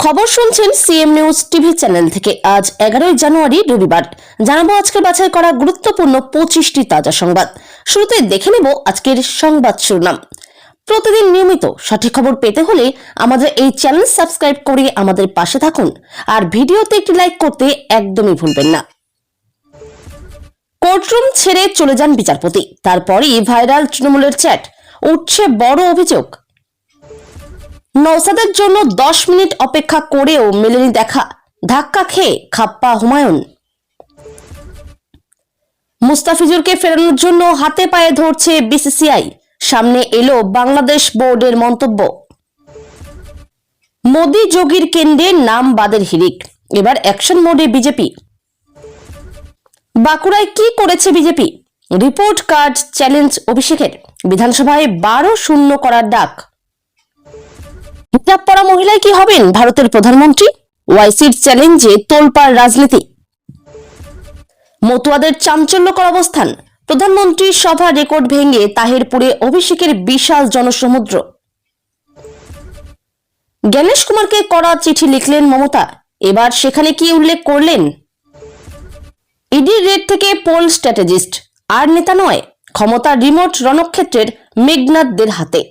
খবর শুনছেন CM news TV channel থেকে। আজ 11 জানুয়ারি রবিবার। জানাবো আজকের বাছাই করা গুরুত্বপূর্ণ 25টি তাজা সংবাদ। শুরুতে দেখে নেব আজকের সংবাদ শিরোনাম। প্রতিদিন নিয়মিত সঠিক খবর পেতে হলে আমাদের এই চ্যানেল সাবস্ক্রাইব করে আমাদের পাশে থাকুন, আর ভিডিওতে একটি লাইক করতে একদমই ভুলবেন না। কোর্টরুম ছেড়ে চলে যান বিচারপতি, তারপরই ভাইরাল তৃণমূলের চ্যাট, উঠছে বড় অভিযোগ। নওশাদের জন্য 10 মিনিট অপেক্ষা করেও মেলেনি দেখা, ধাক্কা খেয়ে খাপ্পা হুমায়ুন। মুস্তাফিজুরকে ফেরানোর জন্য হাতে পায়ে ধরছে বিসিসিআই, সামনে এলো বাংলাদেশ বোর্ডের মন্তব্য। মোদি যোগীর কেন্দ্রে নাম বাদের হিড়িক, এবার অ্যাকশন মোডে বিজেপি। বাঁকুড়ায় কি করেছে বিজেপি? রিপোর্ট কার্ড চ্যালেঞ্জ অভিষেকের, বিধানসভায় 12-0 করার ডাক। হিজাব পরা মহিলায় কি হবেন ভারতের প্রধানমন্ত্রী? ওয়াইসির চ্যালেঞ্জে তোলপাড় রাজনীতি। মতুয়াদের চাঞ্চল্যকর অবস্থান, প্রধানমন্ত্রীর সভা রেকর্ড ভেঙে তাহিরপুরে অভিষেকের বিশাল জনসমুদ্র। জ্ঞানেশ কুমারকে করা চিঠি লিখলেন মমতা, এবার সেখানে কি উল্লেখ করলেন? ইডির রেড থেকে পোল স্ট্র্যাটেজিস্ট আর নেতা নয়, ক্ষমতা রিমোট রণক্ষেত্রের মেঘনাথদের হাতে।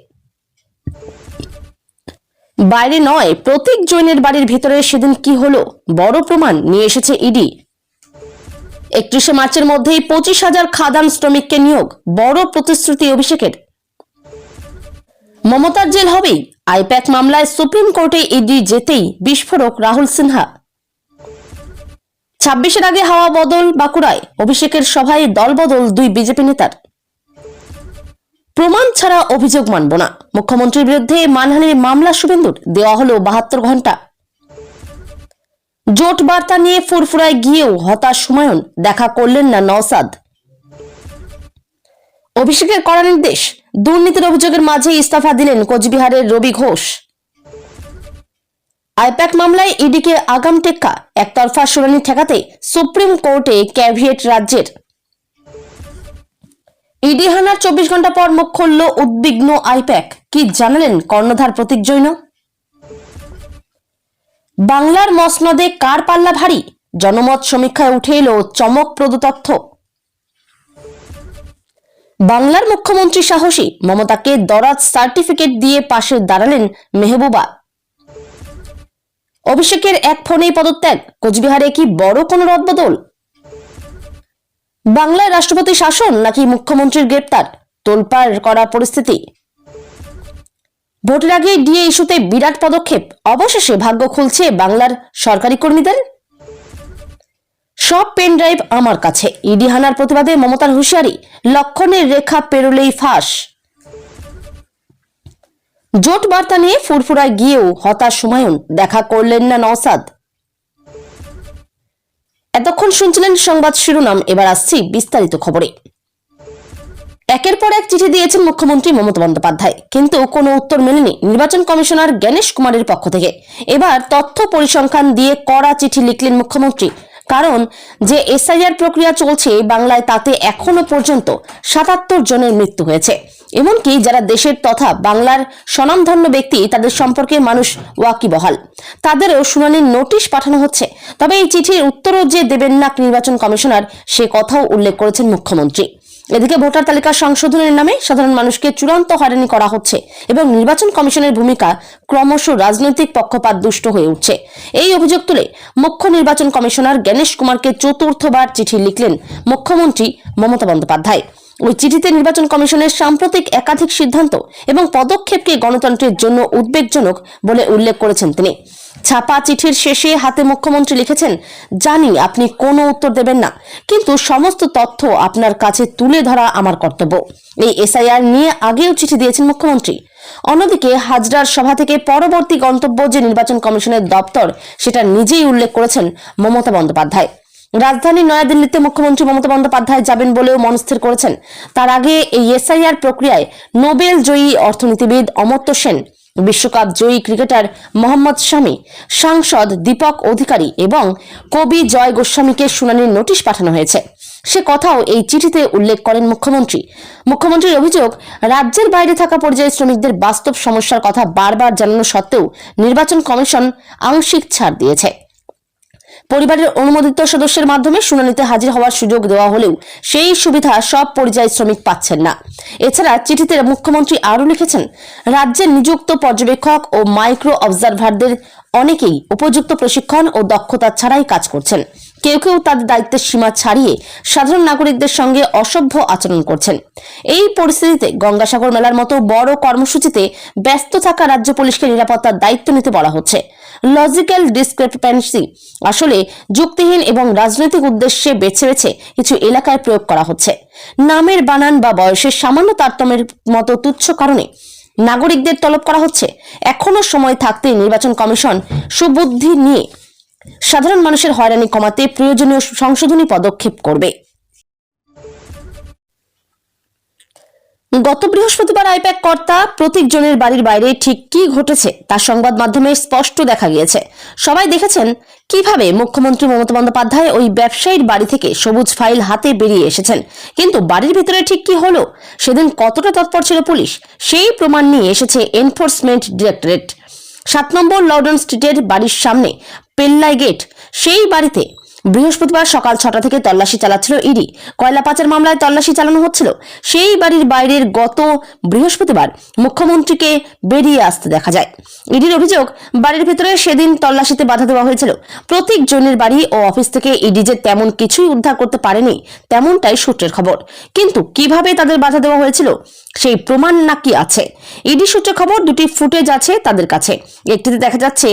বাইরে নয়, প্রতীক জৈনের বাড়ির ভিতরে সেদিন কি হলো বড় প্রমাণ নিয়ে এসেছে ইডি। 31 মার্চের মধ্যেই 25,000 খাদান শ্রমিককে নিয়োগ, বড় প্রতিশ্রুতি অভিষেকের। মমতার জেল হবেই, আইপ্যাক মামলায় সুপ্রিম কোর্টে ইডি যেতেই বিস্ফোরক রাহুল সিনহা। 26-এর আগে হাওয়া বদল বাঁকুড়ায়, অভিষেকের সভায় দলবদল 2 বিজেপি নেতার। প্রমাণ ছাড়া অভিযোগ মানব না, মুখ্যমন্ত্রীর বিরুদ্ধে মানহানির মামলা শুভেন্দুর, দেওয়া হলো 72 ঘন্টা। জোট বার্তা নিয়ে ফুরফুরায় গিয়েও হতাশ হুমায়ুন, দেখা করলেন না নওশাদ। অভিষেকের কড়া নির্দেশ, দুর্নীতির অভিযোগের মাঝে ইস্তফা দিলেন কোচবিহারের রবি ঘোষ। আইপ্যাক মামলায় ইডিকে আগাম টেক্কা, একতরফা শুনানি ঠেকাতে সুপ্রিম কোর্টে ক্যাভিয়েট রাজ্যের। ইডি হানার 24 ঘন্টা পর মুখ খুলল উদ্বিগ্ন আইপ্যাক, কি জানালেন কর্ণধার প্রতীক জৈন? বাংলার মসনদে কার পাল্লা ভারী, জনমত সমীক্ষায় উঠে এলো চমকপ্রদ তথ্য। বাংলার মুখ্যমন্ত্রী সাহসী, মমতাকে দরাজ সার্টিফিকেট দিয়ে পাশে দাঁড়ালেন মেহবুবা। অভিষেকের এক ফোনেই পদত্যাগ, কোচবিহারে কি বড় কোনো রদবদল? বাংলায় রাষ্ট্রপতি শাসন নাকি মুখ্যমন্ত্রীর গ্রেপ্তার, তোলপাড় করা পরিস্থিতি। ভোটের আগে ডিএ ইস্যুতে বিরাট পদক্ষেপ, অবশেষে ভাগ্য খুলছে বাংলার সরকারি কর্মীদের। সব পেন ড্রাইভ আমার কাছে, ইডি হানার প্রতিবাদে মমতার হুঁশিয়ারি, লক্ষণের রেখা পেরোলেই ফাঁস। জোট বার্তা নিয়ে ফুরফুরায় গিয়েও হতাশ হুমায়ুন, দেখা করলেন না নওশাদ। এতক্ষণ শুনছিলেন সংবাদ শিরোনাম, এবার আসছি বিস্তারিত খবরে। একের পর এক চিঠি দিয়েছেন মুখ্যমন্ত্রী মমতা বন্দ্যোপাধ্যায়, কিন্তু কোনো উত্তর মেলেনি নির্বাচন কমিশনার জ্ঞানেশ কুমারের পক্ষ থেকে। এবার তথ্য পরিসংখ্যান দিয়ে কড়া চিঠি লিখলেন মুখ্যমন্ত্রী, কারণ যে এসআইআর প্রক্রিয়া চলছে বাংলায়, তাতে এখনো পর্যন্ত 77 জনের মৃত্যু হয়েছে। এমনকি যারা দেশের তথা বাংলার স্বনামধন্য ব্যক্তি, তাদের সম্পর্কে মানুষ ওয়াকিবহাল, তাদেরও শুনানির নোটিশ পাঠানো হচ্ছে। তবে এই চিঠির উত্তরও যে দেবেন না নির্বাচন কমিশনার, সে কথাও উল্লেখ করেছেন মুখ্যমন্ত্রী। এদিকে ভোটার তালিকা সংশোধনের নামে সাধারণ মানুষকে চূড়ান্ত হয়রানি করা হচ্ছে এবং নির্বাচন কমিশনের ভূমিকা ক্রমশ রাজনৈতিক পক্ষপাত দুষ্ট হয়ে উঠছে। এই অভিযোগ তুলে মুখ্য নির্বাচন কমিশনার জ্ঞানেশ কুমারকে চতুর্থবার চিঠি লিখলেন মুখ্যমন্ত্রী মমতা বন্দ্যোপাধ্যায়। ওই চিঠিতে নির্বাচন কমিশনের সাম্প্রতিক একাধিক সিদ্ধান্ত এবং পদক্ষেপকে গণতন্ত্রের জন্য উদ্বেগজনক বলে উল্লেখ করেছেন তিনি। ছাপা চিঠির শেষে হাতে মুখ্যমন্ত্রী লিখেছেন, জানি আপনি কোনো উত্তর দেবেন না, কিন্তু সমস্ত তথ্য আপনার কাছে তুলে ধরা আমার কর্তব্য। এই এসআইআর নিয়ে আগেও চিঠি দিয়েছেন মুখ্যমন্ত্রী। অন্যদিকে হাজরার সভা থেকে পরবর্তী গন্তব্য যে নির্বাচন কমিশনের দপ্তর, সেটা নিজেই উল্লেখ করেছেন মমতা বন্দ্যোপাধ্যায়। রাজধানী নয়াদিল্লিতে মুখ্যমন্ত্রী মমতা বন্দ্যোপাধ্যায় যাবেন বলেও মনস্থির করেছেন। তার আগে এই এসআইআর প্রক্রিয়ায় নোবেল জয়ী অর্থনীতিবিদ অমর্ত্য সেন, বিশ্বকাপ জয়ী ক্রিকেটার মোহাম্মদ শামি, সাংসদ দীপক অধিকারী এবং কবি জয় গোস্বামীকে শুনানির নোটিশ পাঠানো হয়েছে। সে কথাও এই চিঠিতে উল্লেখ করেন মুখ্যমন্ত্রী। মুখ্যমন্ত্রীর অভিযোগ, রাজ্যের বাইরে থাকা পরিযায়ী শ্রমিকদের বাস্তব সমস্যার কথা বারবার জানানো সত্ত্বেও নির্বাচন কমিশন আংশিক ছাড় দিয়েছে। পরিবারের অনুমোদিত সদস্যের মাধ্যমে শুনানিতে হাজির হওয়ার সুযোগ দেওয়া হলেও সেই সুবিধা সব পরিযায়ী শ্রমিক পাচ্ছেন না। এছাড়া চিঠিতে মুখ্যমন্ত্রী আরও লিখেছেন, রাজ্যের নিযুক্ত পর্যবেক্ষক ও মাইক্রো অবজারভারদের অনেকেই উপযুক্ত প্রশিক্ষণ ও দক্ষতা ছাড়াই কাজ করছেন। কেউ কেউ তাদের দায়িত্বের সীমা ছাড়িয়ে সাধারণ নাগরিকদের সঙ্গে অসভ্য আচরণ করছেন। এই পরিস্থিতিতে গঙ্গাসাগর মেলার মতো বড় কর্মসূচিতে ব্যস্ত থাকা রাজ্য পুলিশকে নিরাপত্তার দায়িত্ব নিতে বলা হচ্ছে। লজিক্যাল ডিসক্রিপেন্সি আসলে যুক্তিহীন এবং রাজনৈতিক উদ্দেশ্যে বেছে বেছে কিছু এলাকায় প্রয়োগ করা হচ্ছে। নামের বানান বা বয়সের সামান্য তারতম্যের মতো তুচ্ছ কারণে নাগরিকদের তলব করা হচ্ছে। এখনো সময় থাকতে নির্বাচন কমিশন সুবুদ্ধি নিয়ে সাধারণ মানুষের হয়রানি কমাতে প্রয়োজনীয় সংশোধনী পদক্ষেপ করবে। গত বৃহস্পতিবার আইপ্যাক কর্তা প্রতীক জনের বাড়ির বাইরে ঠিক কি ঘটেছে তা সংবাদ মাধ্যমে স্পষ্ট দেখা গিয়েছে। সবাই দেখেছেন কিভাবে মুখ্যমন্ত্রী মমতা বন্দ্যোপাধ্যায় ওই ব্যবসায়ীর বাড়ি থেকে সবুজ ফাইল হাতে বেরিয়ে এসেছেন, কিন্তু বাড়ির ভিতরে ঠিক কি হলো, সেদিন কতটা তৎপর ছিল পুলিশ, সেই প্রমাণ নিয়ে এসেছে এনফোর্সমেন্ট ডিরেক্টরেট। 7 নম্বর লর্ডন স্ট্রিটের বাড়ির সামনে পেল্লাই গেট, সেই বাড়িতে বৃহস্পতিবার সকাল 6টা থেকে তল্লাশি চালাচ্ছিল ইডি। কয়লা পাচার মামলায় তল্লাশি চালানো হচ্ছিল। সেই বাড়ির বাইরের গত বৃহস্পতিবার মুখ্যমন্ত্রীকে বেরিয়ে আসতে দেখা যায়। ইডির অভিযোগ, বাড়ির ভিতরে সেদিন তল্লাশিতে বাধা দেওয়া হয়েছিল। প্রতীক জনের বাড়ি ও অফিস থেকে ইডি যে তেমন কিছুই উদ্ধার করতে পারেনি তেমনটাই সূত্রের খবর। কিন্তু কিভাবে তাদের বাধা দেওয়া হয়েছিল সেই প্রমাণ নাকি আছে। ইডি সূত্রে খবর, দুটি ফুটেজ আছে তাদের কাছে। একটিতে দেখা যাচ্ছে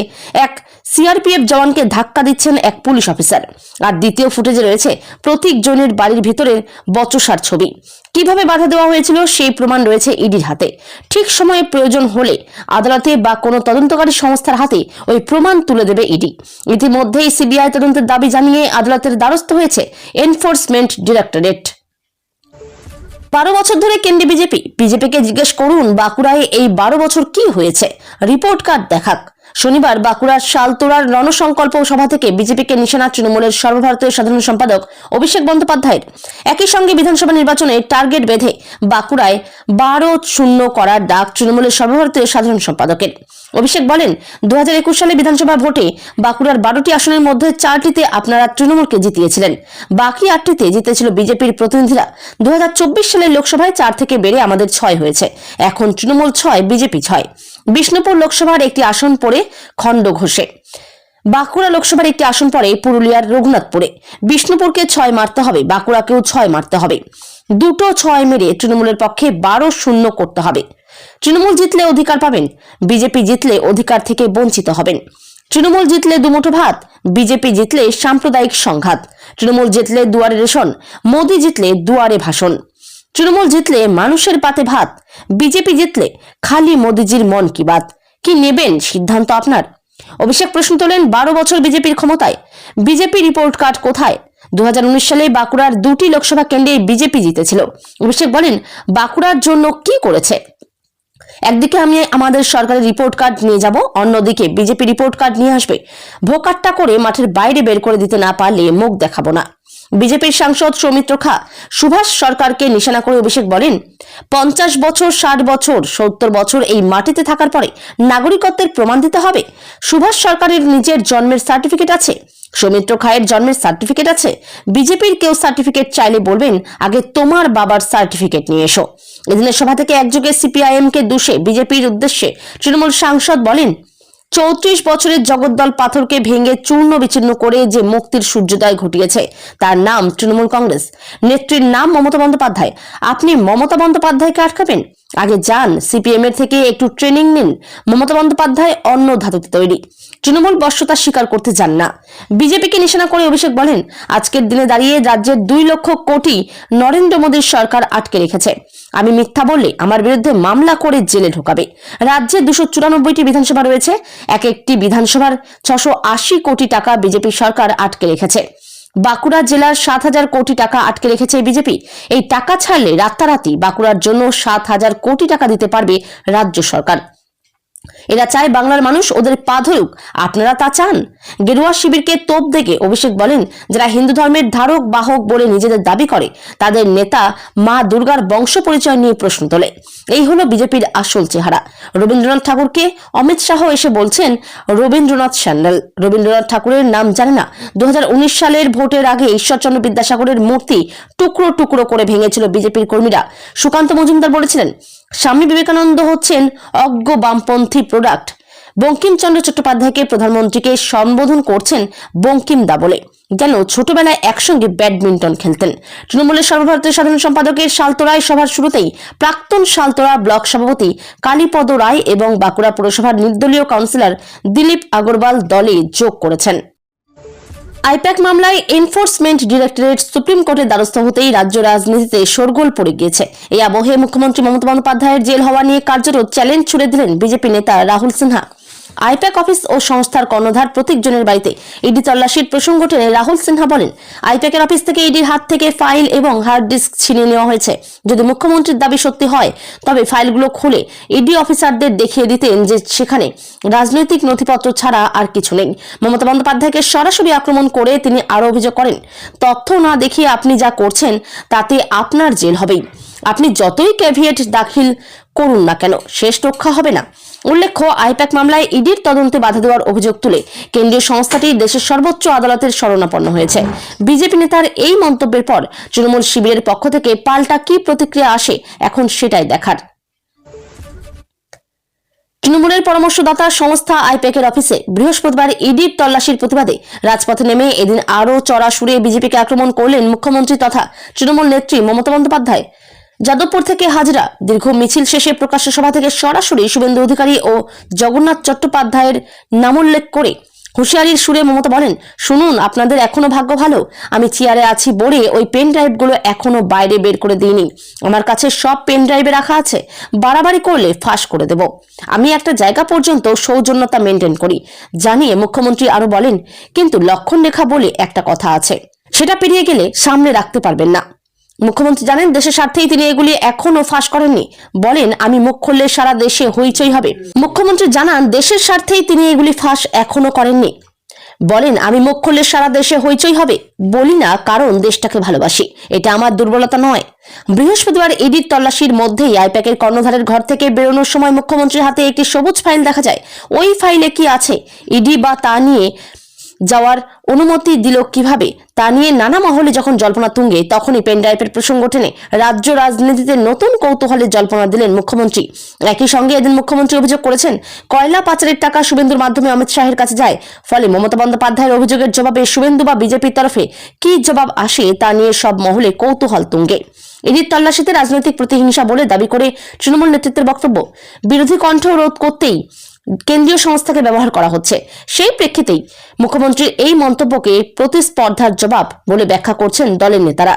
এক সিআরপিএফ জওয়ানকে ধাক্কা দিচ্ছেন এক পুলিশ অফিসার, আর দ্বিতীয় ফুটেজে রয়েছে প্রতীক জনের বাড়ির ভিতরের বচসার ছবি। কিভাবে বাধা দেওয়া হয়েছিল সেই প্রমাণ রয়েছে ইডির হাতে। ঠিক সময়ে প্রয়োজন হলে আদালতে বা কোনো তদন্তকারী সংস্থার হাতে ওই প্রমাণ তুলে দেবে ইডি। ইতিমধ্যেই সিবিআই তদন্তের দাবি জানিয়ে আদালতের দ্বারস্থ হয়েছে এনফোর্সমেন্ট ডিরেক্টরেট। 12 বছর ধরে কেন্দ্রে বিজেপিকে জিজ্ঞেস করুন বাঁকুড়ায় এই 12 বছর কি হয়েছে, রিপোর্ট কার্ড দেখাক। শনিবার বাঁকুড়ার শালতোড়ার রণসংকল্প সভা থেকে বিজেপিকে নিশানা তৃণমূলের সর্বভারতীয় সাধারণ সম্পাদক অভিষেক বন্দ্যোপাধ্যায়ের। একই সঙ্গে বিধানসভা নির্বাচনে টার্গেট বেঁধে বাঁকুড়ায় 12-0 করার ডাক তৃণমূলের সর্বভারতীয় সাধারণ সম্পাদকের। অভিষেক বলেন, 2021 সালে বিধানসভা ভোটে বাঁকুড়ার 12টি আসনের মধ্যে 4টিতে আপনারা তৃণমূলকে জিতিয়েছিলেন, বাকি 8টিতে জিতেছিল বিজেপির প্রতিনিধিরা। 2024 সালের লোকসভায় 4 থেকে বেড়ে আমাদের 6 হয়েছে। এখন তৃণমূল 6, বিজেপি 6। বিষ্ণুপুর লোকসভার একটি আসন পড়ে খণ্ডঘোষে, বাঁকুড়া লোকসভার একটি আসন পড়ে পুরুলিয়ার রঘুনাথপুরে। বিষ্ণুপুরকে 6 মারতে হবে, বাঁকুড়াকেও 6 মারতে হবে। দুটো 6 মেরে তৃণমূলের পক্ষে 12-0 করতে হবে। তৃণমূল জিতলে অধিকার পাবেন, বিজেপি জিতলে অধিকার থেকে বঞ্চিত হবেন। তৃণমূল জিতলে দুমুঠো ভাত, বিজেপি জিতলে সাম্প্রদায়িক সংঘাত। তৃণমূল জিতলে দুয়ারে রেশন, মোদি জিতলে দুয়ারে ভাষণ। তৃণমূল জিতলে মানুষের পাতে ভাত, বিজেপি জিতলে খালি মোদিজির মন কি বাত। কি নেবেন সিদ্ধান্ত আপনার। অভিষেক প্রশ্ন তোলেন, 12 বছর বিজেপির ক্ষমতায়, বিজেপি রিপোর্ট কার্ড কোথায়? 2019 সালে বাঁকুড়ার 2টি লোকসভা কেন্দ্রে বিজেপি জিতেছিল। অভিষেক বলেন, বাঁকুড়ার জন্য কি করেছে? একদিকে আমি আমাদের সরকারের রিপোর্ট কার্ড নিয়ে যাব, অন্যদিকে বিজেপি রিপোর্ট কার্ড নিয়ে আসবে। ভোকাট্টা করে মাঠের বাইরে বের করে দিতে না পারলে মুখ দেখাবো না। বিজেপির সাংসদ সৌমিত্র খা সুভাষ সরকারকে নিশানা করে অভিষেক বলেন, 50 বছর, 60 বছর, 70 বছর এই মাটিতে থাকার পরে নাগরিকত্বের প্রমাণ দিতে হবে। সুভাষ সরকারের নিজের জন্মের সার্টিফিকেট আছে, সৌমিত্র খায়ের জন্মের সার্টিফিকেট আছে। বিজেপির কেউ সার্টিফিকেট চাইলে বলবেন, আগে তোমার বাবার সার্টিফিকেট নিয়ে এসো। এদিনের সভা থেকে একযোগে সিপিআইএম কে দোষে বিজেপির উদ্দেশ্যে তৃণমূল সাংসদ বলেন, 34 বছরের জগদ্দল পাথরকে ভেঙে চূর্ণ বিচ্ছিন্ন করে যে মুক্তির সূর্যোদয় ঘটিয়েছে তার নাম তৃণমূল কংগ্রেস। নেত্রীর নাম মমতা বন্দ্যোপাধ্যায়। আপনি মমতা বন্দ্যোপাধ্যায়কে আটকাবেন? আগে যান সিপিএম এর থেকে একটু ট্রেনিং নিন। মমতা বন্দ্যোপাধ্যায় অন্য ধাতুতে তৈরি, তৃণমূল বশ্যতা স্বীকার করতে যান না। বিজেপিকে নিশানা করে অভিষেক বলেন, আজকের দিনে দাঁড়িয়ে রাজ্যের 2 লক্ষ কোটি নরেন্দ্র মোদীর সরকার আটকে রেখেছে। আমি মিথ্যা বললে আমার বিরুদ্ধে মামলা করে জেলে ঢোকাবে। রাজ্যে 294টি বিধানসভা রয়েছে, এক একটি বিধানসভার 680 কোটি টাকা বিজেপি সরকার আটকে রেখেছে। বাঁকুড়া জেলার 7,000 কোটি টাকা আটকে রেখেছে বিজেপি। এই টাকা ছাড়লে রাতারাতি বাঁকুড়ার জন্য 7,000 কোটি টাকা দিতে পারবে রাজ্য সরকার। এরা চায় বাংলার মানুষ ওদের পা ধরুক, আপনারা তা চান? গেরুয়া শিবিরকে তোপ দেখে অভিষেক বলেন, যারা হিন্দু ধর্মের ধারক বাহক বলে নিজেদের দাবি করে তাদের নেতা মা দুর্গার বংশ পরিচয় নিয়ে প্রশ্ন তোলে। এই হলো বিজেপির আসল চেহারা। রবীন্দ্রনাথ ঠাকুরকে অমিত শাহ এসে বলছেন রবীন্দ্রনাথ স্যান্ডেল। রবীন্দ্রনাথ ঠাকুরের নাম জানে না। 2019 সালের ভোটের আগে ঈশ্বরচন্দ্র বিদ্যাসাগরের মূর্তি টুকরো টুকরো করে ভেঙেছিল বিজেপির কর্মীরা। সুকান্ত মজুমদার বলেছিলেন, স্বামী বিবেকানন্দ হচ্ছেন অজ্ঞ বামপন্থী প্রোডাক্ট। বঙ্কিমচন্দ্র চট্টোপাধ্যায়কে প্রধানমন্ত্রীকে সম্বোধন করছেন বঙ্কিম দা বলে, যেন ছোটবেলায় একসঙ্গে ব্যাডমিন্টন খেলতেন। তৃণমূলের সর্বভারতীয় সাধারণ সম্পাদকের সালতোরায় সভার শুরুতেই প্রাক্তন সালতোরা ব্লক সভাপতি কালীপদ রায় এবং বাঁকুড়া পুরসভার নির্দলীয় কাউন্সিলর দিলীপ আগরওয়াল দলে যোগ করেছেন। আইপ্যাক মামলায় এনফোর্সমেন্ট ডিরেক্টরেট সুপ্রিম কোর্টের দ্বারস্থ হতেই রাজ্য রাজনীতিতে শোরগোল পড়ে গিয়েছে। এই আবহে মুখ্যমন্ত্রী মমতা বন্দ্যোপাধ্যায়ের জেল হওয়া নিয়ে কার্যত চ্যালেঞ্জ ছুড়ে দিলেন বিজেপি নেতা রাহুল সিনহা। আইপ্যাক অফিস ও সংস্থার কর্ণধার প্রতীকজনের বাড়িতে ইডি তল্লাশির প্রসঙ্গ টেনে রাহুল সিনহা বলেন, আইপ্যাকের অফিস থেকে ইডির হাত থেকে ফাইল এবং হার্ড ডিস্ক ছিনিয়ে নেওয়া হয়েছে। যদি মুখ্যমন্ত্রীর দাবি সত্যি হয় তবে ফাইলগুলো খুলে ইডি অফিসারদের দেখিয়ে দিতেন যে সেখানে রাজনৈতিক নথিপত্র ছাড়া আর কিছু নেই। মমতা বন্দ্যোপাধ্যায়কে সরাসরি আক্রমণ করে তিনি আরো অভিযোগ করেন, তথ্য না দেখিয়ে আপনি যা করছেন তাতে আপনার জেল হবেই। আপনি যতই ক্যাভিয়েট দাখিল করুন না কেন, শেষ রক্ষা হবে না। উল্লেখ্য, আইপ্যাক মামলায় ইডির তদন্তে বাধা দেওয়ার অভিযোগ তুলে কেন্দ্রীয় সংস্থাটি দেশের সর্বোচ্চ আদালতের শরণাপন্ন হয়েছে। বিজেপি নেতার এই মন্তব্যের পর তৃণমূল শিবিরের পক্ষ থেকে পাল্টা কি প্রতিক্রিয়া আসে এখন সেটাই দেখার। তৃণমূলের পরামর্শদাতা সংস্থা আইপ্যাকের অফিসে বৃহস্পতিবার ইডির তল্লাশির প্রতিবাদে রাজপথে নেমে এদিন আরও চড়া সুরে বিজেপিকে আক্রমণ করলেন মুখ্যমন্ত্রী তথা তৃণমূল নেত্রী মমতা বন্দ্যোপাধ্যায়। যাদবপুর থেকে হাজরা দীর্ঘ মিছিল শেষে প্রকাশ্য সভা থেকে সরাসরি শুভেন্দু অধিকারী ও জগন্নাথ চট্টোপাধ্যায়ের নামোল্লেখ করে হুঁশিয়ারির সুরে মমতা বলেন, শুনুন, আপনাদের এখনো ভাগ্য ভালো, আমি চেয়ারে আছি বলে ওই পেন ড্রাইভগুলো এখনো বাইরে বের করে দিইনি। আমার কাছে সব পেন ড্রাইভে রাখা আছে, বাড়াবাড়ি করলে ফাঁস করে দেব। আমি একটা জায়গা পর্যন্ত সৌজন্যতা মেনটেন করি। জানিয়ে মুখ্যমন্ত্রী আরো বলেন, কিন্তু লক্ষণ রেখা বলে একটা কথা আছে, সেটা পেরিয়ে গেলে সামনে রাখতে পারবেন না। মুখ্যমন্ত্রী জানেন দেশের স্বার্থেই তিনি এগুলি এখনো ফাঁস করেননি। বলেন, আমি মুখ খুললে সারা দেশে হইচই হবে। মুখ্যমন্ত্রী জানান দেশের স্বার্থেই তিনি এগুলি ফাঁস এখনো করেননি। বলেন, আমি মুখ খুললে সারা দেশে হইচই হবে বলি না, কারণ দেশটাকে ভালোবাসি, এটা আমার দুর্বলতা নয়। বৃহস্পতিবার ইডির তল্লাশির মধ্যেই আইপ্যাকের কর্ণধারের ঘর থেকে বেরোনোর সময় মুখ্যমন্ত্রীর হাতে একটি সবুজ ফাইল দেখা যায়। ওই ফাইলে কি আছে, ইডি বা তা নিয়ে যাওয়ার অনুমতি দিল কিভাবে, তা নিয়ে নানা মহলে যখন জল্পনা তুঙ্গে, তখনই পেনড্রাইভের প্রসঙ্গ টেনে রাজ্য রাজনীতিতে নতুন কৌতূহলের জল্পনা দিলেন মুখ্যমন্ত্রী। একই সঙ্গে এদিন মুখ্যমন্ত্রী অভিযোগ করেছেন, কয়লা পাচারের টাকা শুভেন্দুর মাধ্যমে অমিত শাহের কাছে যায়। ফলে মমতা বন্দ্যোপাধ্যায়ের অভিযোগের জবাবে শুভেন্দু বা বিজেপির তরফে কি জবাব আসে তা নিয়ে সব মহলে কৌতূহল তুঙ্গে। ইডির তল্লাশিতে রাজনৈতিক প্রতিহিংসা বলে দাবি করে তৃণমূল নেতৃত্বের বক্তব্য, বিরোধী কণ্ঠ রোধ করতেই কেন্দ্রীয় সংস্থাকে ব্যবহার করা হচ্ছে। সেই প্রেক্ষিতেই মুখ্যমন্ত্রীর এই মন্তব্যকে প্রতিস্পর্ধার জবাব বলে ব্যাখ্যা করছেন দলের নেতারা।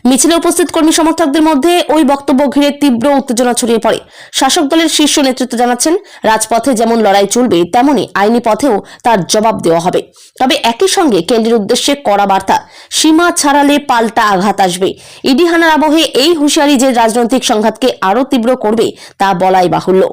মিছিলে উপস্থিত কর্মী সমর্থকদের মধ্যে ওই বক্তব্য ঘিরে তীব্র উত্তেজনা ছড়িয়ে পড়ে। শাসক দলের শীর্ষ নেতৃত্ব জানাচ্ছেন, রাজপথে যেমন লড়াই চলবে তেমনি আইনি পথেও তার জবাব দেওয়া হবে। তবে একই সঙ্গে কেন্দ্রের উদ্দেশ্যে কড়া বার্তা, সীমা ছাড়ালে পাল্টা আঘাত আসবে। ইডি হানার আবহে এই হুঁশিয়ারি যে রাজনৈতিক সংঘাতকে আরো তীব্র করবে তা বলাই বাহুল্য।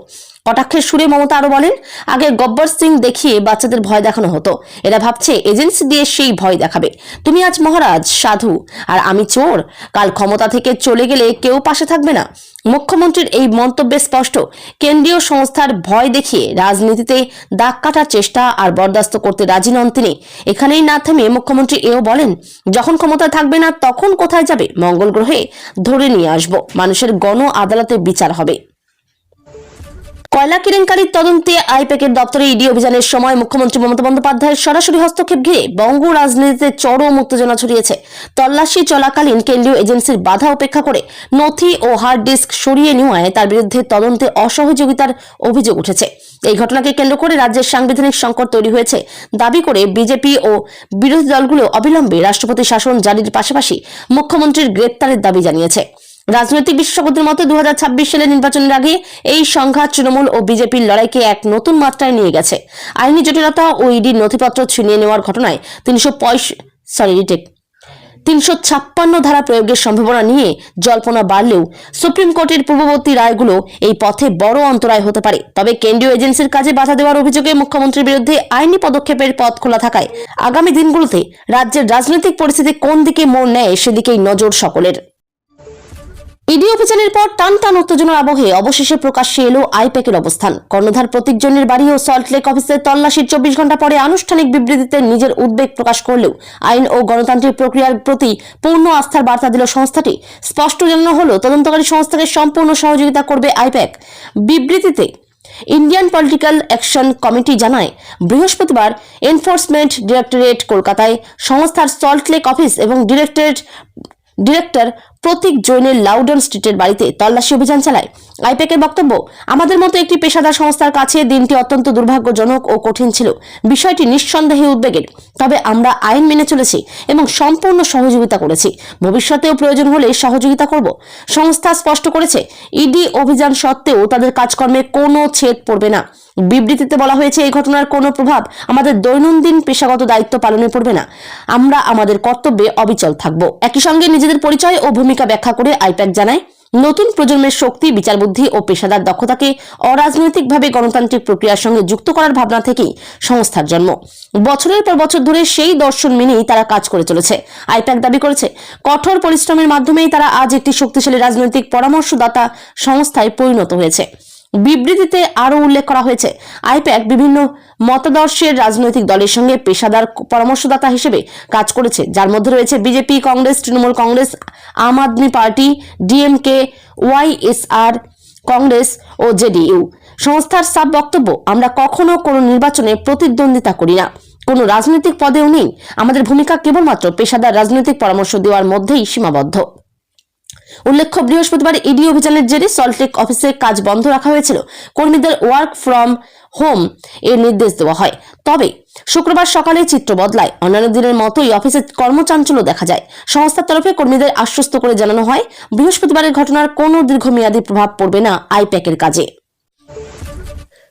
কটাক্ষের সুরে মমতা আরো বলেন, আগে গব্বর সিং দেখিয়ে বাচ্চাদের ভয় দেখানো হতো, এরা ভাবছে এজেন্সি দিয়ে সেই ভয় দেখাবে। তুমি আজ মহারাজ সাধু আর আমি চোর, কাল ক্ষমতা থেকে চলে গেলে কেউ পাশে থাকবে না। মুখ্যমন্ত্রীর এই মন্তব্যে স্পষ্ট, কেন্দ্রীয় সংস্থার ভয় দেখিয়ে রাজনীতিতে দাগ কাটার চেষ্টা আর বরদাস্ত করতে রাজি নন তিনি। এখানেই না থেমে মুখ্যমন্ত্রী এও বলেন, যখন ক্ষমতা থাকবে না তখন কোথায় যাবে, মঙ্গল গ্রহে ধরে নিয়ে আসবো, মানুষের গণ আদালতে বিচার হবে। কয়লা কেলেঙ্কারির তদন্তে আইপ্যাকের দপ্তরে ইডি অভিযানের সময় মুখ্যমন্ত্রী মমতা বন্দ্যোপাধ্যায়ের সরাসরি হস্তক্ষেপ ঘিরে বঙ্গ রাজনীতিতে চরম উত্তেজনা ছড়িয়েছে। তল্লাশি চলাকালীন কেন্দ্রীয় এজেন্সির বাধা উপেক্ষা করে নথি ও হার্ড ডিস্ক সরিয়ে নেওয়ায় তার বিরুদ্ধে তদন্তে অসহযোগিতার অভিযোগ উঠেছে। এই ঘটনাকে কেন্দ্র করে রাজ্যের সাংবিধানিক সংকট তৈরি হয়েছে দাবি করে বিজেপি ও বিরোধী দলগুলো অবিলম্বে রাষ্ট্রপতি শাসন জারির পাশাপাশি মুখ্যমন্ত্রীর গ্রেপ্তারের দাবি জানিয়েছে। রাজনৈতিক বিশেষজ্ঞদের মতে 2026 সালের নির্বাচনের আগে এই সংঘাত তৃণমূল ও বিজেপির লড়াইকে এক নতুন মাত্রায় নিয়ে গেছে। আইনি জটিলতা ও ইডির নথিপত্র ছিনিয়ে নেওয়ার ঘটনায় 356 ধারা প্রয়োগের সম্ভাবনা নিয়ে জল্পনা বাড়লেও সুপ্রিম কোর্টের পূর্ববর্তী রায়গুলো এই পথে বড় অন্তরায় হতে পারে। তবে কেন্দ্রীয় এজেন্সির কাজে বাধা দেওয়ার অভিযোগে মুখ্যমন্ত্রীর বিরুদ্ধে আইনি পদক্ষেপের পথ খোলা থাকায় আগামী দিনগুলোতে রাজ্যের রাজনৈতিক পরিস্থিতি কোন দিকে মোড় নেয় সেদিকেই নজর সকলের। ইডি অভিযানের পর টানটান উত্তেজনার আবহে অবশেষে প্রকাশ্যে এলো আইপ্যাকের অবস্থান। কর্ণধার প্রতীক জৈনের বাড়ি ও সল্টলেক অফিসের তল্লাশির 24 ঘন্টা পরে আনুষ্ঠানিক বিবৃতিতে নিজের উদ্বেগ প্রকাশ করলেও আইন ও গণতান্ত্রিক প্রক্রিয়ার প্রতি পূর্ণ আস্থার বার্তা দিল সংস্থাটি। স্পষ্ট জানানো হলো তদন্তকারী সংস্থাকে সম্পূর্ণ সহযোগিতা করবে আইপ্যাক। বিবৃতিতে ইন্ডিয়ান পলিটিক্যাল অ্যাকশন কমিটি জানায়, বৃহস্পতিবার এনফোর্সমেন্ট ডিরেক্টরেট কলকাতায় সংস্থার সল্টলেক অফিস এবং ডিরেক্টর প্রতীক জৈনের লাউডন স্ট্রিটের বাড়িতে তল্লাশি অভিযান চালায়। আইপ্যাকের বক্তব্য, আমাদের মতো একটি পেশাদার সংস্থার কাছে দিনটি অত্যন্ত দুর্ভাগ্যজনক ও কঠিন ছিল। বিষয়টি নিঃসন্দেহে উদ্বেগের, তবে আমরা আইন মেনে চলেছি এবং সম্পূর্ণ সহযোগিতা করেছি। ভবিষ্যতেও প্রয়োজন হলে সহযোগিতা করব। সংস্থা স্পষ্ট করেছে, ইডি অভিযান সত্ত্বেও তাদের কাজকর্মে কোনো ছেদ পড়বে না। বিবৃতিতে বলা হয়েছে, এই ঘটনার কোনো প্রভাব আমাদের দৈনন্দিন পেশাগত দায়িত্ব পালনে পড়বে না। আমরা আমাদের কর্তব্যে অবিচল থাকব। একই সঙ্গে নিজেদের পরিচয় ও ভূমিকা ব্যাখ্যা করে আইপ্যাক জানায়, নতুন প্রজন্মের শক্তি, বিচারবুদ্ধি ও পেশাদার দক্ষতাকে অরাজনৈতিকভাবে গণতান্ত্রিক প্রক্রিয়ার সঙ্গে যুক্ত করার ভাবনা থেকেই সংস্থার জন্ম। বছরের পর বছর ধরে সেই দর্শন মেনেই তারা কাজ করে চলেছে। আইপ্যাক দাবি করেছে, কঠোর পরিশ্রমের মাধ্যমেই তারা আজ একটি শক্তিশালী রাজনৈতিক পরামর্শদাতা সংস্থায় পরিণত হয়েছে। বিবৃতিতে আরও উল্লেখ করা হয়েছে, আইপ্যাক বিভিন্ন মতাদর্শের রাজনৈতিক দলের সঙ্গে পেশাদার পরামর্শদাতা হিসেবে কাজ করেছে, যার মধ্যে রয়েছে বিজেপি, কংগ্রেস, তৃণমূল কংগ্রেস, আম আদমি পার্টি, ডিএমকে, ওয়াইএসআর কংগ্রেস ও জেডিইউ। সংস্থার সাব বক্তব্য, আমরা কখনো কোনো নির্বাচনে প্রতিদ্বন্দ্বিতা করি না, কোনো রাজনৈতিক পদেও নেই। আমাদের ভূমিকা কেবলমাত্র পেশাদার রাজনৈতিক পরামর্শ দেওয়ার মধ্যেই সীমাবদ্ধ। উল্লেখ্য, বৃহস্পতিবার ইডি অভিযানের জেরে সল্টলেক অফিসে কাজ বন্ধ রাখা হয়েছিল। কর্মীদের ওয়ার্ক ফ্রম হোম এর নির্দেশ দেওয়া হয়। তবে শুক্রবার সকালে চিত্র বদলায়। অন্যান্য দিনের মতোই অফিসে কর্মচাঞ্চল্য দেখা যায়। সংস্থার তরফে কর্মীদের আশ্বস্ত করে জানানো হয়, বৃহস্পতিবারের ঘটনার কোনো দীর্ঘমেয়াদী প্রভাব পড়বে না আইপ্যাকের কাজে।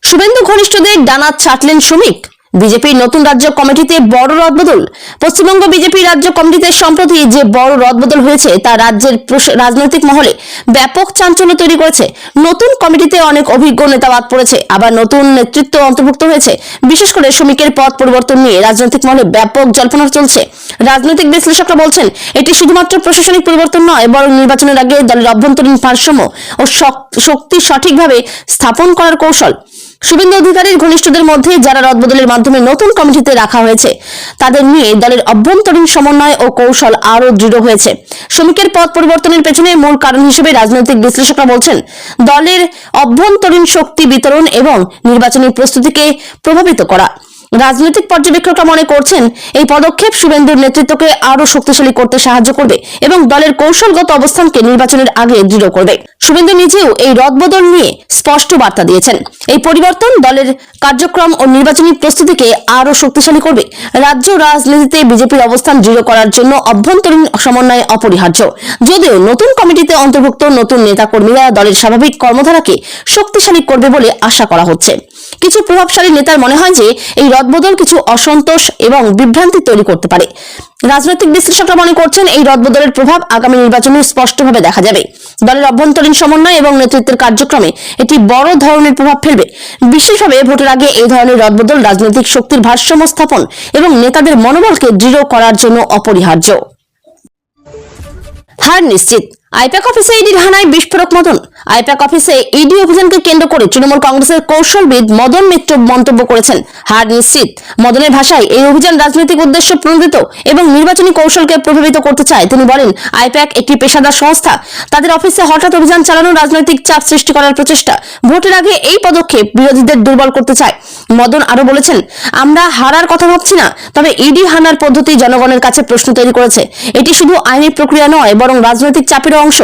শুভেন্দু ঘনিষ্ঠদের ডানা ছাঁটলেন শ্রমিক। বিজেপির নতুন রাজ্য কমিটিতে বড় রদবদল। পশ্চিমবঙ্গ বিজেপি রাজ্য কমিটিতে সম্প্রতি যে বড় রদবদল হয়েছে তা রাজ্যের রাজনৈতিক মহলে ব্যাপক চাঞ্চল্য তৈরি করেছে। নতুন কমিটিতে অনেক অভিজ্ঞ নেতা বাদ পড়েছে, আবার নতুন নেতৃত্ব অন্তর্ভুক্ত হয়েছে। বিশেষ করে শ্রমিকের পদ পরিবর্তন নিয়ে রাজনৈতিক মহলে ব্যাপক জল্পনা চলছে। রাজনৈতিক বিশ্লেষকরা বলছেন, এটি শুধুমাত্র প্রশাসনিক পরিবর্তন নয়, বরং নির্বাচনের আগে দলের অভ্যন্তরীণ ভারসাম্য ও শক্তি সঠিকভাবে স্থাপন করার কৌশল। শুভেন্দু অধিকারীর ঘনিষ্ঠদের মধ্যে যারা রদবদলের মাধ্যমে নতুন কমিটিতে রাখা হয়েছে, তাদের নিয়ে দলের অভ্যন্তরীণ সমন্বয় ও কৌশল আরও দৃঢ় হয়েছে। শ্রমিকের পদ পরিবর্তনের পেছনে মূল কারণ হিসেবে রাজনৈতিক বিশ্লেষকরা বলছেন, দলের অভ্যন্তরীণ শক্তি বিতরণ এবং নির্বাচনী প্রস্তুতিকে প্রভাবিত করা। রাজনৈতিক পর্যবেক্ষকরা মনে করছেন, এই পদক্ষেপ শুভেন্দুর নেতৃত্বকে আরো শক্তিশালী করতে সাহায্য করবে এবং দলের কৌশলগত অবস্থানকে নির্বাচনের আগে দৃঢ় করবে। শুভেন্দু নিজেও এই রদবদল নিয়ে স্পষ্ট বার্তা দিয়েছেন, এই পরিবর্তন দলের কার্যক্রম ও নির্বাচনী প্রস্তুতিকে আরো শক্তিশালী করবে। রাজ্য রাজনীতিতে বিজেপির অবস্থান দৃঢ় করার জন্য অভ্যন্তরীণ সমন্বয় অপরিহার্য। যদিও নতুন কমিটিতে অন্তর্ভুক্ত নতুন নেতাকর্মীরা দলের স্বাভাবিক কর্মধারাকে শক্তিশালী করবে বলে আশা করা হচ্ছে। কিছু প্রভাবশালী নেতার মনে হয় যে এই রদবদল কিছু অসন্তোষ এবং বিভ্রান্তি তৈরি করতে পারে। রাজনৈতিক বিশ্লেষকরা মনে করছেন, এই রদবদলের প্রভাব আগামী নির্বাচনে স্পষ্টভাবে দেখা যাবে। দলের অভ্যন্তরীণ সমন্বয় এবং নেতৃত্বের কার্যক্রমে এটি বড় ধরনের প্রভাব ফেলবে। বিশেষভাবে ভোটের আগে এই ধরনের রদবদল রাজনৈতিক শক্তির ভারসাম্য স্থাপন এবং নেতাদের মনোবলকে দৃঢ় করার জন্য অপরিহার্য। হার নিশ্চিত। আইপ্যাক অফিসে ইডির হানায় বিস্ফোরক মদন। আইপ্যাক অফিসে ইডি অভিযানকে কেন্দ্র করে তৃণমূল কংগ্রেসের কৌশলবিদ মদন মিত্র মন্তব্য করেছেন, হার নিশ্চিত। মদনের ভাষায়, এই অভিযান রাজনৈতিক উদ্দেশ্য প্রণোদিত এবং নির্বাচনী কৌশলকে প্রভাবিত করতে চায়। তিনি বলেন, আইপ্যাক একটি পেশাদার সংস্থা, তাদের অফিসে হঠাৎ অভিযান চালানো রাজনৈতিক চাপ সৃষ্টি করার প্রচেষ্টা। ভোটের আগে এই পদক্ষেপ বিরোধীদের দুর্বল করতে চায়। মদন আরো বলেছেন, আমরা হারার কথা ভাবছি না, তবে ইডি হানার পদ্ধতি জনগণের কাছে প্রশ্ন তৈরি করেছে। এটি শুধু আইনি প্রক্রিয়া নয়, বরং রাজনৈতিক চাপেরও অংশ।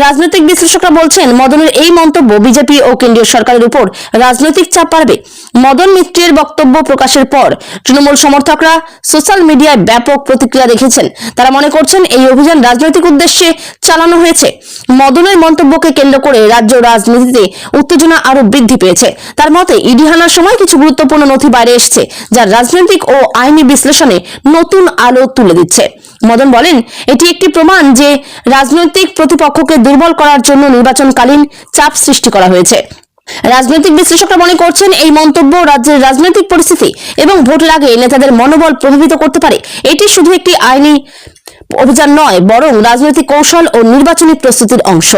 রাজনৈতিক বিশ্লেষকরা বলছেন, মদনের এই মন্তব্য বিজেপি ও কেন্দ্রীয় সরকারের উপর রাজনৈতিক চাপ বাড়বে। মদন মিত্রের বক্তব্য প্রকাশের পর তৃণমূল সমর্থকরা সোশ্যাল মিডিয়ায় ব্যাপক প্রতিক্রিয়া দেখেছেন। তারা মনে করছেন এই অভিযান রাজনৈতিক উদ্দেশ্যে চালানো হয়েছে। মদনের মন্তব্যকে কেন্দ্র করে রাজ্য রাজনীতিতে উত্তেজনা আরো বৃদ্ধি পেয়েছে। তার মতে, ইডি হানার সময় কিছু গুরুত্বপূর্ণ নথি বাইরে এসেছে, যা রাজনৈতিক ও আইনি বিশ্লেষণে নতুন আলো তুলে দিচ্ছে। মদন বলেন, এটি একটি প্রমাণ যে রাজনৈতিক প্রতিপক্ষকে দুর্বল করার জন্য নির্বাচনকালীন চাপ সৃষ্টি করা হয়েছে। রাজনৈতিক বিশ্লেষকরা মনে করছেন, এই মন্তব্য রাজ্যের রাজনৈতিক পরিস্থিতি এবং ভোটের আগে নেতাদের মনোবল প্রভাবিত করতে পারে। এটি শুধু একটি আইনি অভিযান নয়, বরং রাজনৈতিক কৌশল ও নির্বাচনী প্রস্তুতির অংশ।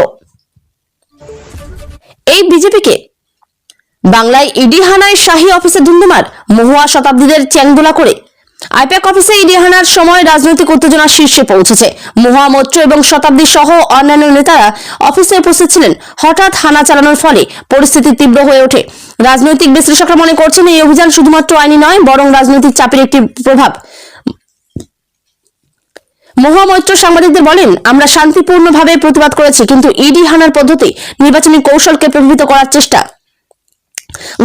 এই বিজেপিকে বাংলায় ইডি হানায় শাহী অফিসে ধুন্ধুমার, মহুয়া শতাব্দীদের চ্যাংদোলা করে। আইপ্যাক অফিসে ইডি হানার সময় রাজনৈতিক উত্তেজনা শীর্ষে পৌঁছেছে। মহুয়া মৈত্র এবং শতাব্দী সহ অন্যান্য নেতারা অফিসে উপস্থিত ছিলেন। হঠাৎ হানা চালানোর ফলে পরিস্থিতি তীব্র হয়ে ওঠে। রাজনৈতিক বিশ্লেষকরা মনে করছেন, এই অভিযান শুধুমাত্র আইনি নয়, বরং রাজনৈতিক চাপের একটি প্রভাব। মহুয়া মৈত্র সাংবাদিকদের বলেন, আমরা শান্তিপূর্ণভাবে প্রতিবাদ করেছি, কিন্তু ইডি হানার পদ্ধতি নির্বাচনী কৌশলকে প্রভাবিত করার চেষ্টা।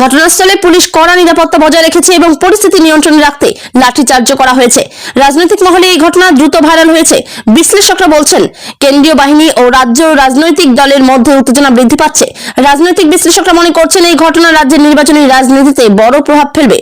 ঘটনাস্থলে পুলিশ কড়া নিরাপত্তা বজায় রেখেছে এবং পরিস্থিতি নিয়ন্ত্রণে রাখতে লাঠিচার্জ করা হয়েছে। রাজনৈতিক মহলে এই ঘটনা দ্রুত ভাইরাল হয়েছে। বিশ্লেষকরা বলছেন, কেন্দ্রীয় বাহিনী ও রাজ্য রাজনৈতিক দলের মধ্যে উত্তেজনা বৃদ্ধি পাচ্ছে। রাজনৈতিক বিশ্লেষকরা মনে করছেন, এই ঘটনা রাজ্যের নির্বাচনী রাজনীতিতে বড় প্রভাব ফেলবে।